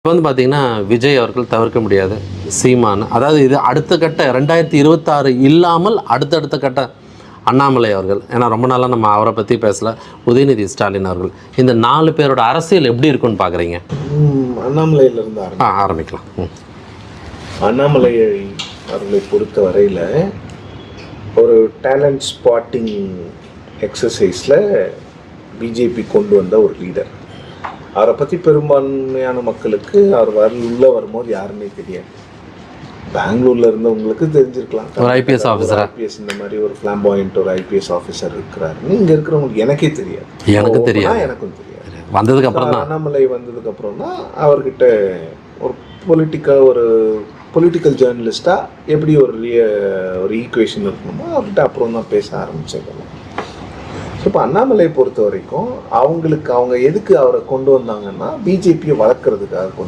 வந்து பார்த்தீங்கன்னா விஜய் அவர்கள் தவிர்க்க முடியாது. சீமான், அதாவது இது அடுத்த கட்ட 2026 இல்லாமல் அடுத்தடுத்த கட்ட அண்ணாமலை அவர்கள். ஏன்னா ரொம்ப நாளாக நம்ம அவரை பற்றி பேசல. உதயநிதி ஸ்டாலின் அவர்கள். இந்த 4 பேரோட அரசியல் எப்படி இருக்குன்னு பார்க்குறீங்க? அண்ணாமலையிலிருந்து ஆரம்பிக்கலாம். அண்ணாமலை அவர்களை பொறுத்த வரையில் ஒரு டேலண்ட் ஸ்பாட்டிங் எக்ஸசைஸில் பிஜேபி கொண்டு வந்த ஒரு லீடர். அவரை பற்றி பெரும்பான்மையான மக்களுக்கு அவர் உள்ளே வரும்போது யாருன்னே தெரியாது. பெங்களூரில் இருந்தவங்களுக்கு தெரிஞ்சிருக்கலாம், ஒரு ஐபிஎஸ் ஆஃபீஸர், ஐபிஎஸ் இந்த மாதிரி ஒரு ஃப்ளாம்பாயிண்ட் ஒரு ஐபிஎஸ் ஆஃபீஸர் இருக்கிறார். இங்கே இருக்கிறவங்களுக்கு எனக்கே தெரியாது, எனக்கும் தெரியாது. வந்ததுக்கப்புறம் தான் அண்ணாமலை வந்ததுக்கப்புறம் தான் அவர்கிட்ட ஒரு பொலிட்டிக்கல் ஜேர்னலிஸ்டாக எப்படி ஒரு ஈக்குவேஷன் இருக்கணுமோ அவர்கிட்ட அப்புறம் தான் பேச ஆரம்பிச்சிருக்காங்க. ஸோ இப்போ அண்ணாமலையை பொறுத்த வரைக்கும் அவங்க எதுக்கு அவரை கொண்டு வந்தாங்கன்னா பிஜேபியை வளர்க்குறதுக்காக கொண்டு